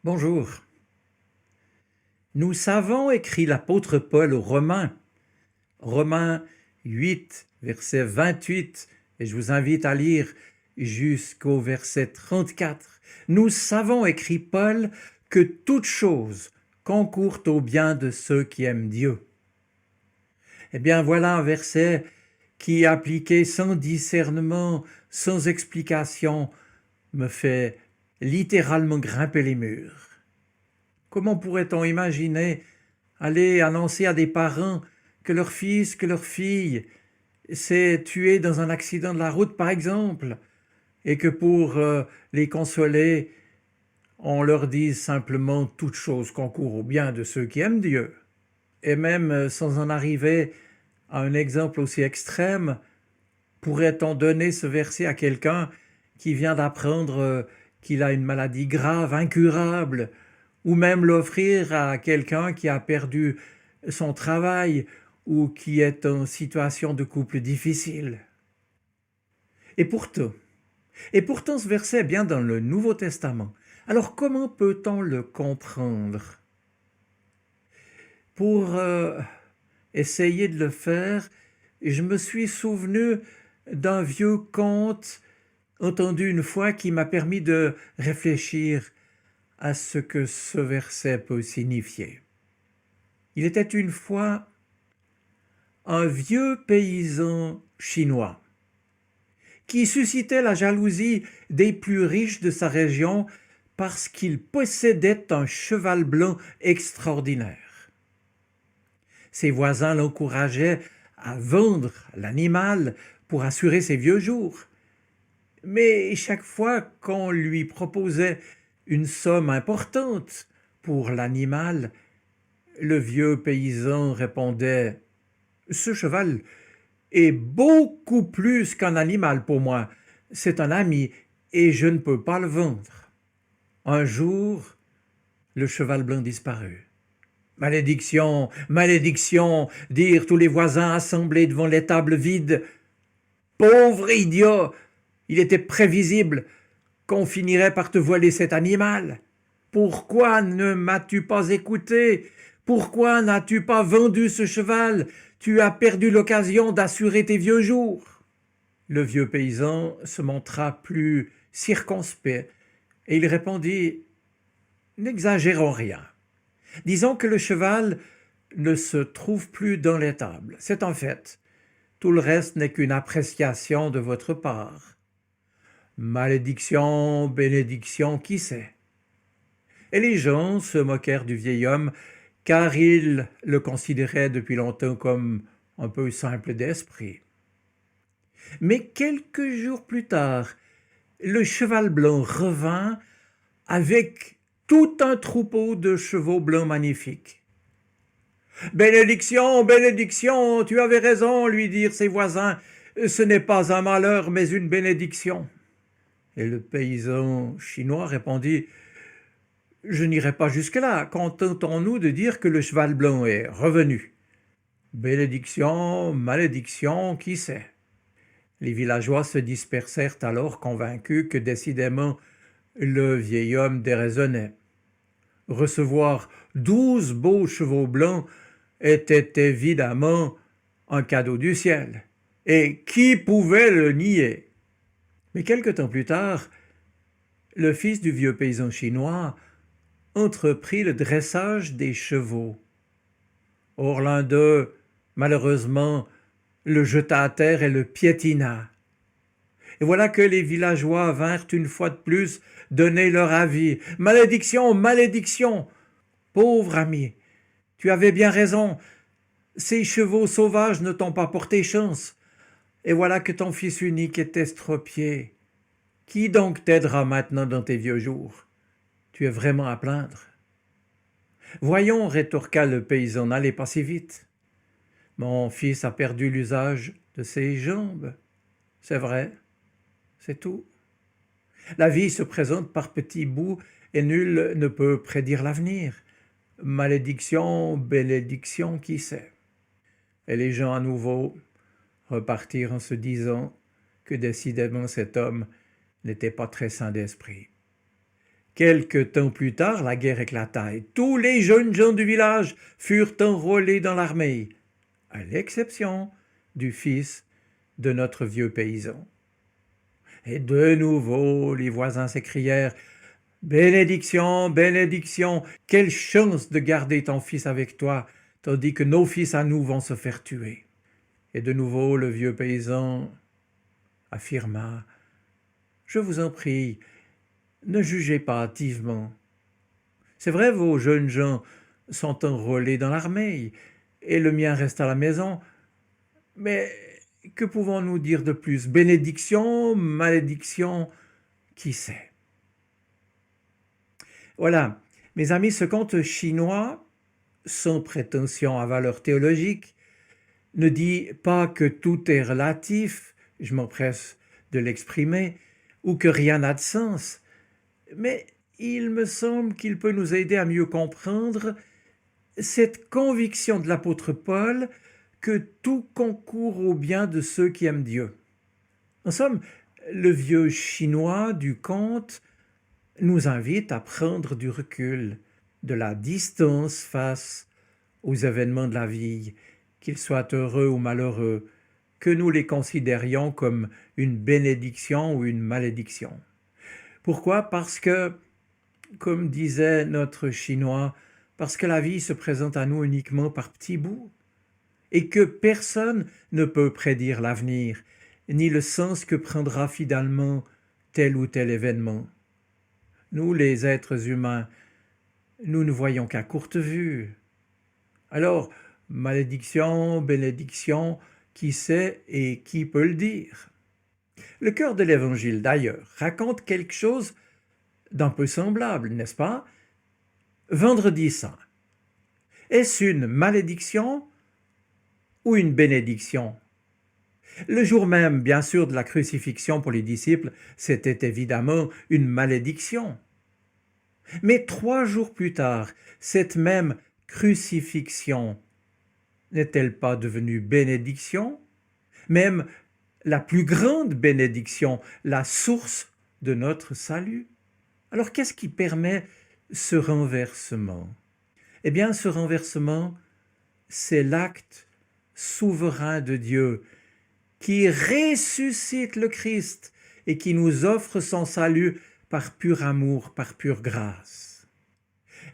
Bonjour. Nous savons, écrit l'apôtre Paul aux Romains 8, verset 28, et je vous invite à lire jusqu'au verset 34. Nous savons, écrit Paul, que toute chose concourt au bien de ceux qui aiment Dieu. Eh bien, voilà un verset qui, appliqué sans discernement, sans explication, me fait littéralement grimper les murs. Comment pourrait-on imaginer aller annoncer à des parents que leur fils, que leur fille s'est tué dans un accident de la route, par exemple, et que pour les consoler, on leur dise simplement toute chose concourt au bien de ceux qui aiment Dieu. Et même sans en arriver à un exemple aussi extrême, pourrait-on donner ce verset à quelqu'un qui vient d'apprendre qu'il a une maladie grave, incurable, ou même l'offrir à quelqu'un qui a perdu son travail ou qui est en situation de couple difficile? Et pourtant, ce verset est bien dans le Nouveau Testament. Alors comment peut-on le comprendre? Pour essayer de le faire, je me suis souvenu d'un vieux conte entendu une fois qui m'a permis de réfléchir à ce que ce verset peut signifier. Il était une fois un vieux paysan chinois qui suscitait la jalousie des plus riches de sa région parce qu'il possédait un cheval blanc extraordinaire. Ses voisins l'encourageaient à vendre l'animal pour assurer ses vieux jours. Mais chaque fois qu'on lui proposait une somme importante pour l'animal, le vieux paysan répondait « Ce cheval est beaucoup plus qu'un animal pour moi. C'est un ami et je ne peux pas le vendre. » Un jour, le cheval blanc disparut. « Malédiction, malédiction !» dirent tous les voisins assemblés devant les tables vides. « Pauvre idiot ! Il était prévisible qu'on finirait par te voler cet animal. Pourquoi ne m'as-tu pas écouté? Pourquoi n'as-tu pas vendu ce cheval? Tu as perdu l'occasion d'assurer tes vieux jours. » Le vieux paysan se montra plus circonspect et il répondit « N'exagérons rien. Disons que le cheval ne se trouve plus dans l'étable. C'est un fait. Tout le reste n'est qu'une appréciation de votre part. Malédiction, bénédiction, qui sait? » Et les gens se moquèrent du vieil homme, car ils le considéraient depuis longtemps comme un peu simple d'esprit. Mais quelques jours plus tard, le cheval blanc revint avec tout un troupeau de chevaux blancs magnifiques. « Bénédiction, bénédiction, tu avais raison, lui dirent ses voisins, ce n'est pas un malheur, mais une bénédiction. » Et le paysan chinois répondit « Je n'irai pas jusque-là, contentons-nous de dire que le cheval blanc est revenu. Bénédiction, malédiction, qui sait ?» Les villageois se dispersèrent alors convaincus que décidément le vieil homme déraisonnait. Recevoir 12 beaux chevaux blancs était évidemment un cadeau du ciel, et qui pouvait le nier? Mais quelque temps plus tard, le fils du vieux paysan chinois entreprit le dressage des chevaux. Or l'un d'eux, malheureusement, le jeta à terre et le piétina. Et voilà que les villageois vinrent une fois de plus donner leur avis. « Malédiction, malédiction ! Pauvre ami, tu avais bien raison, ces chevaux sauvages ne t'ont pas porté chance. Et voilà que ton fils unique est estropié. Qui donc t'aidera maintenant dans tes vieux jours? Tu es vraiment à plaindre. » « Voyons, rétorqua le paysan, n'allez pas si vite. Mon fils a perdu l'usage de ses jambes. C'est vrai, c'est tout. La vie se présente par petits bouts et nul ne peut prédire l'avenir. Malédiction, bénédiction, qui sait? Et les gens à nouveau repartirent en se disant que décidément cet homme n'était pas très sain d'esprit. Quelque temps plus tard, la guerre éclata et tous les jeunes gens du village furent enrôlés dans l'armée, à l'exception du fils de notre vieux paysan. Et de nouveau, les voisins s'écrièrent: Bénédiction, bénédiction, quelle chance de garder ton fils avec toi, tandis que nos fils à nous vont se faire tuer. Et de nouveau, le vieux paysan affirma: Je vous en prie, ne jugez pas hâtivement. C'est vrai, vos jeunes gens sont enrôlés dans l'armée, et le mien reste à la maison, mais que pouvons-nous dire de plus? Bénédiction, malédiction, qui sait? Voilà, mes amis, ce conte chinois, sans prétention à valeur théologique, ne dit pas que tout est relatif, je m'empresse de l'exprimer, ou que rien n'a de sens, mais il me semble qu'il peut nous aider à mieux comprendre cette conviction de l'apôtre Paul que tout concourt au bien de ceux qui aiment Dieu. En somme, le vieux chinois du conte nous invite à prendre du recul, de la distance face aux événements de la vie, qu'ils soient heureux ou malheureux, que nous les considérions comme une bénédiction ou une malédiction. Pourquoi? Parce que, comme disait notre chinois, parce que la vie se présente à nous uniquement par petits bouts, et que personne ne peut prédire l'avenir, ni le sens que prendra finalement tel ou tel événement. Nous, les êtres humains, nous ne voyons qu'à courte vue. Alors, malédiction, bénédiction, qui sait et qui peut le dire? Le cœur de l'Évangile, d'ailleurs, raconte quelque chose d'un peu semblable, n'est-ce pas? Vendredi saint. Est-ce une malédiction ou une bénédiction? Le jour même, bien sûr, de la crucifixion pour les disciples, c'était évidemment une malédiction. Mais 3 jours plus tard, cette même crucifixion n'est-elle pas devenue bénédiction? Même la plus grande bénédiction, la source de notre salut. Alors qu'est-ce qui permet ce renversement? Eh bien, ce renversement, c'est l'acte souverain de Dieu qui ressuscite le Christ et qui nous offre son salut par pur amour, par pure grâce.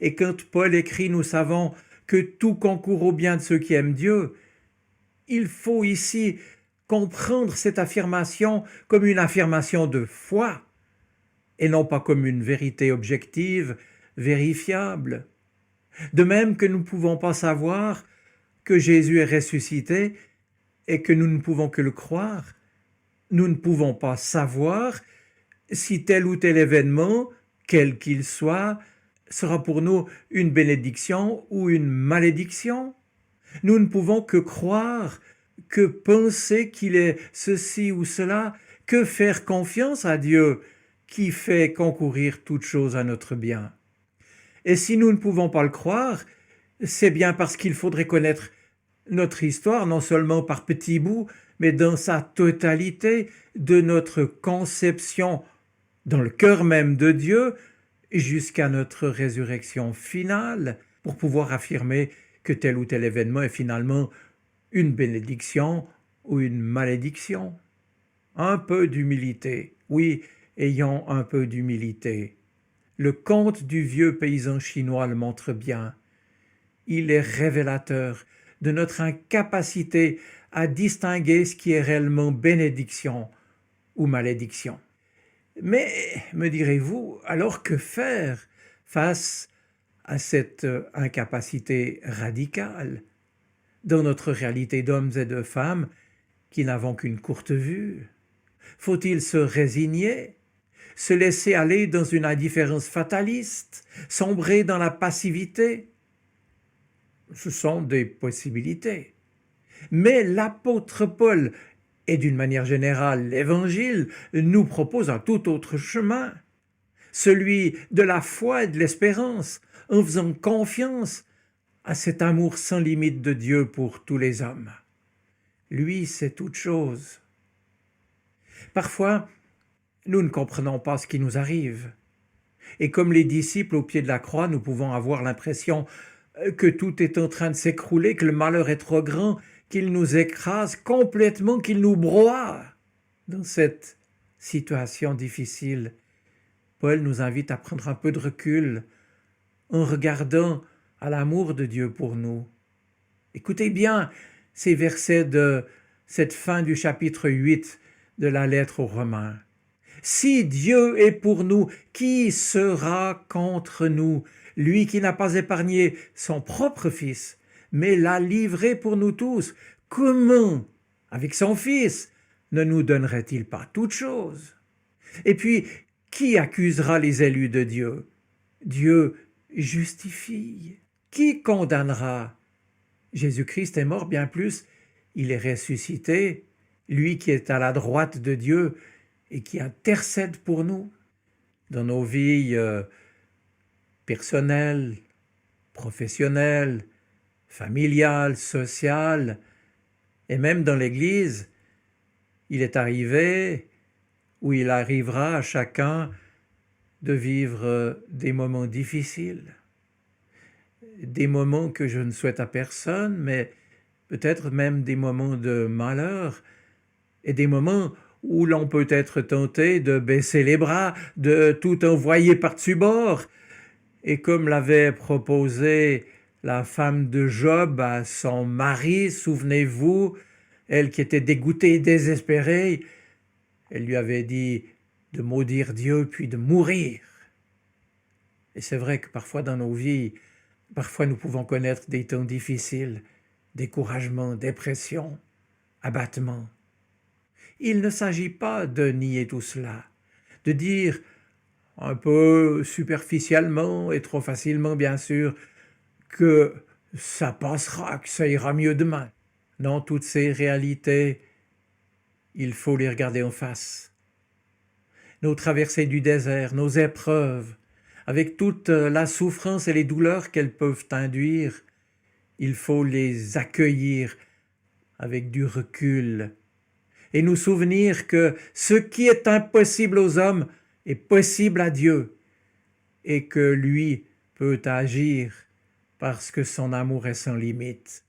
Et quand Paul écrit, nous savons que tout concourt au bien de ceux qui aiment Dieu, il faut ici comprendre cette affirmation comme une affirmation de foi et non pas comme une vérité objective, vérifiable. De même que nous ne pouvons pas savoir que Jésus est ressuscité et que nous ne pouvons que le croire, nous ne pouvons pas savoir si tel ou tel événement, quel qu'il soit, sera pour nous une bénédiction ou une malédiction. Nous ne pouvons que croire, que penser qu'il est ceci ou cela, que faire confiance à Dieu qui fait concourir toutes choses à notre bien. Et si nous ne pouvons pas le croire, c'est bien parce qu'il faudrait connaître notre histoire, non seulement par petits bouts, mais dans sa totalité, de notre conception dans le cœur même de Dieu, jusqu'à notre résurrection finale, pour pouvoir affirmer que tel ou tel événement est finalement une bénédiction ou une malédiction. Un peu d'humilité, oui, ayons un peu d'humilité. Le conte du vieux paysan chinois le montre bien. Il est révélateur de notre incapacité à distinguer ce qui est réellement bénédiction ou malédiction. Mais, me direz-vous, alors que faire face à cette incapacité radicale dans notre réalité d'hommes et de femmes qui n'avons qu'une courte vue? Faut-il se résigner, se laisser aller dans une indifférence fataliste, sombrer dans la passivité? Ce sont des possibilités. Mais l'apôtre Paul, et d'une manière générale l'Évangile, nous propose un tout autre chemin, celui de la foi et de l'espérance, en faisant confiance à cet amour sans limite de Dieu pour tous les hommes. Lui, c'est toute chose. Parfois, nous ne comprenons pas ce qui nous arrive. Et comme les disciples au pied de la croix, nous pouvons avoir l'impression que tout est en train de s'écrouler, que le malheur est trop grand, qu'il nous écrase complètement, qu'il nous broie. Dans cette situation difficile, Paul nous invite à prendre un peu de recul en regardant à l'amour de Dieu pour nous. Écoutez bien ces versets de cette fin du chapitre 8 de la lettre aux Romains. Si Dieu est pour nous, qui sera contre nous? Lui qui n'a pas épargné son propre Fils, mais l'a livré pour nous tous, comment, avec son Fils, ne nous donnerait-il pas toutes choses? Et puis, qui accusera les élus de Dieu? Dieu justifie. Qui condamnera? Jésus-Christ est mort, bien plus, il est ressuscité, lui qui est à la droite de Dieu et qui intercède pour nous dans nos vies personnelles, professionnelles, familiales, sociales, et même dans l'Église. Il est arrivé, ou il arrivera à chacun de vivre des moments difficiles, des moments que je ne souhaite à personne, mais peut-être même des moments de malheur et des moments où l'on peut être tenté de baisser les bras, de tout envoyer par-dessus bord. Et comme l'avait proposé la femme de Job à son mari, souvenez-vous, elle qui était dégoûtée et désespérée, elle lui avait dit de maudire Dieu puis de mourir. Et c'est vrai que parfois dans nos vies, parfois nous pouvons connaître des temps difficiles, découragement, dépression, abattement. Il ne s'agit pas de nier tout cela, de dire un peu superficiellement et trop facilement bien sûr que ça passera, que ça ira mieux demain. Non, toutes ces réalités, il faut les regarder en face. Nos traversées du désert, nos épreuves, avec toute la souffrance et les douleurs qu'elles peuvent induire, il faut les accueillir avec du recul et nous souvenir que ce qui est impossible aux hommes est possible à Dieu et que lui peut agir parce que son amour est sans limite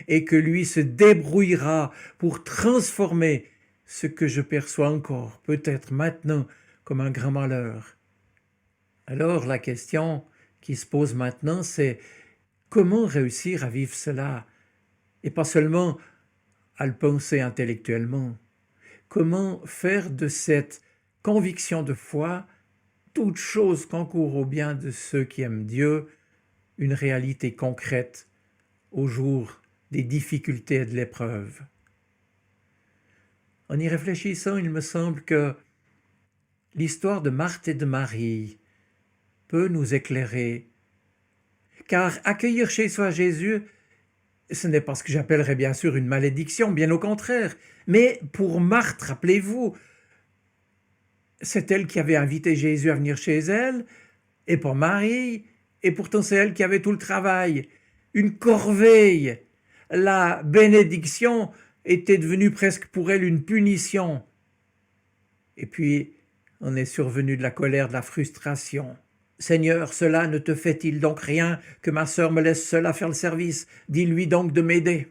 et que lui se débrouillera pour transformer ce que je perçois encore, peut-être maintenant, comme un grand malheur. Alors la question qui se pose maintenant, c'est comment réussir à vivre cela et pas seulement à le penser intellectuellement. Comment faire de cette conviction de foi, toute chose concourt au bien de ceux qui aiment Dieu, une réalité concrète au jour des difficultés et de l'épreuve. En y réfléchissant, il me semble que l'histoire de Marthe et de Marie peut nous éclairer, car accueillir chez soi Jésus, ce n'est pas ce que j'appellerais bien sûr une malédiction, bien au contraire. Mais pour Marthe, rappelez-vous, c'est elle qui avait invité Jésus à venir chez elle, et pour Marie, et pourtant c'est elle qui avait tout le travail, une corvée. La bénédiction était devenue presque pour elle une punition. Et puis, on est survenu de la colère, de la frustration. Seigneur, cela ne te fait-il donc rien que ma sœur me laisse seule à faire le service? Dis-lui donc de m'aider.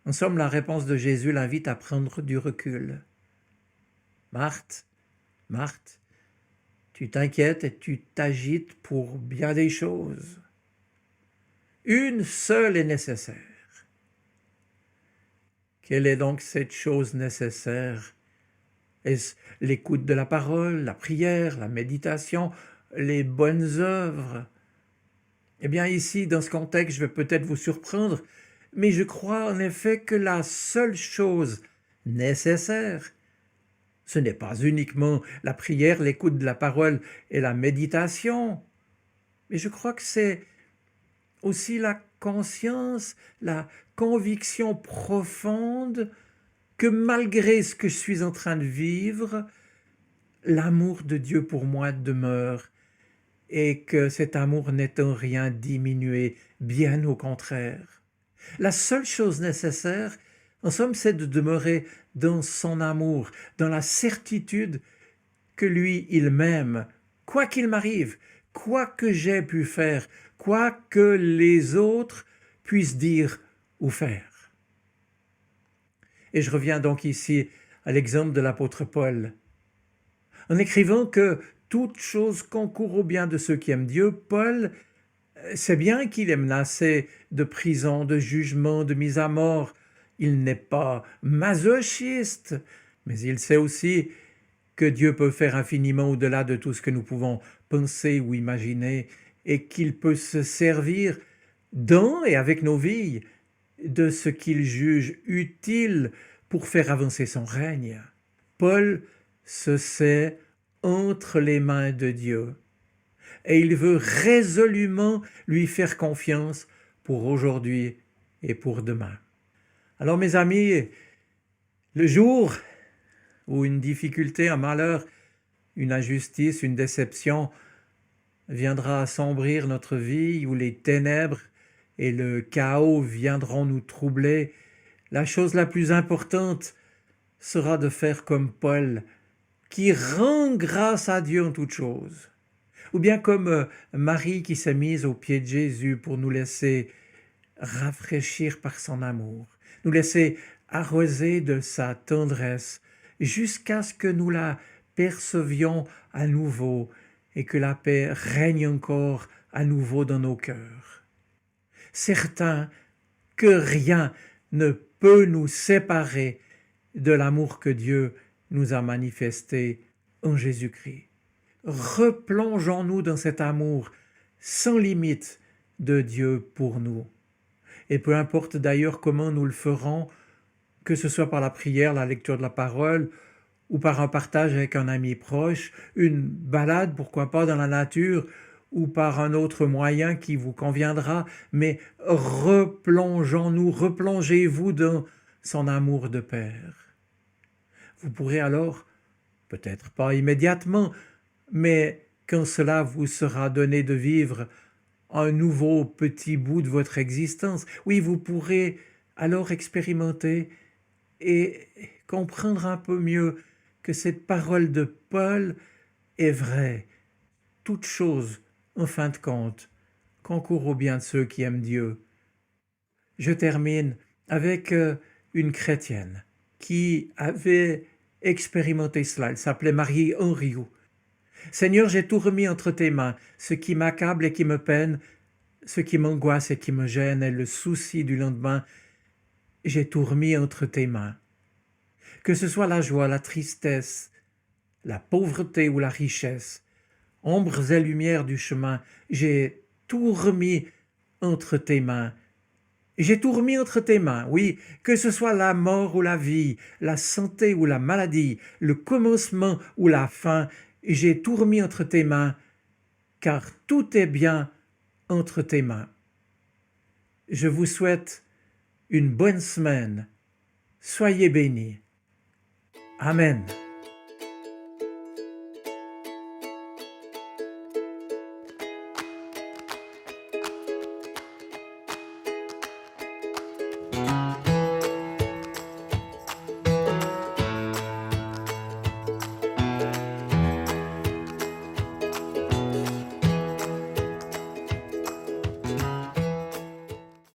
En somme, la réponse de Jésus l'invite à prendre du recul. Marthe, Marthe, tu t'inquiètes et tu t'agites pour bien des choses. Une seule est nécessaire. Quelle est donc cette chose nécessaire? Est-ce l'écoute de la parole, la prière, la méditation, les bonnes œuvres? Eh bien ici, dans ce contexte, je vais peut-être vous surprendre, mais je crois en effet que la seule chose nécessaire, ce n'est pas uniquement la prière, l'écoute de la parole et la méditation, mais je crois que c'est aussi la conscience, la conviction profonde que malgré ce que je suis en train de vivre, l'amour de Dieu pour moi demeure et que cet amour n'est en rien diminué, bien au contraire. La seule chose nécessaire, en somme, c'est de demeurer dans son amour, dans la certitude que lui, il m'aime, quoi qu'il m'arrive, quoi que j'ai pu faire, quoi que les autres puissent dire ou faire. Et je reviens donc ici à l'exemple de l'apôtre Paul. En écrivant que toute chose concourt au bien de ceux qui aiment Dieu, Paul sait bien qu'il est menacé de prison, de jugement, de mise à mort. Il n'est pas masochiste, mais il sait aussi que Dieu peut faire infiniment au-delà de tout ce que nous pouvons penser ou imaginer, et qu'il peut se servir dans et avec nos vies de ce qu'il juge utile pour faire avancer son règne. Paul se sait entre les mains de Dieu et il veut résolument lui faire confiance pour aujourd'hui et pour demain. Alors mes amis, le jour où une difficulté, un malheur, une injustice, une déception viendra assombrir notre vie, où les ténèbres et le chaos viendront nous troubler, la chose la plus importante sera de faire comme Paul, qui rend grâce à Dieu en toutes choses. Ou bien comme Marie qui s'est mise aux pieds de Jésus pour nous laisser rafraîchir par son amour, nous laisser arroser de sa tendresse, jusqu'à ce que nous la percevions à nouveau et que la paix règne encore à nouveau dans nos cœurs. Certain que rien ne peut nous séparer de l'amour que Dieu nous a manifesté en Jésus-Christ. Replongeons-nous dans cet amour sans limite de Dieu pour nous. Et peu importe d'ailleurs comment nous le ferons, que ce soit par la prière, la lecture de la parole, ou par un partage avec un ami proche, une balade, pourquoi pas, dans la nature, ou par un autre moyen qui vous conviendra, mais replongeons-nous, replongez-vous dans son amour de Père. Vous pourrez alors, peut-être pas immédiatement, mais quand cela vous sera donné de vivre un nouveau petit bout de votre existence, oui, vous pourrez alors expérimenter et comprendre un peu mieux que cette parole de Paul est vraie. Toute chose, en fin de compte, concourt au bien de ceux qui aiment Dieu. Je termine avec une chrétienne qui avait expérimenté cela. Elle s'appelait Marie Henriot. « Seigneur, j'ai tout remis entre tes mains, ce qui m'accable et qui me peine, ce qui m'angoisse et qui me gêne, et le souci du lendemain, j'ai tout remis entre tes mains. Que ce soit la joie, la tristesse, la pauvreté ou la richesse, ombres et lumières du chemin, j'ai tout remis entre tes mains. J'ai tout remis entre tes mains, oui, que ce soit la mort ou la vie, la santé ou la maladie, le commencement ou la fin, j'ai tout remis entre tes mains, car tout est bien entre tes mains. Je vous souhaite une bonne semaine. Soyez bénis. Amen.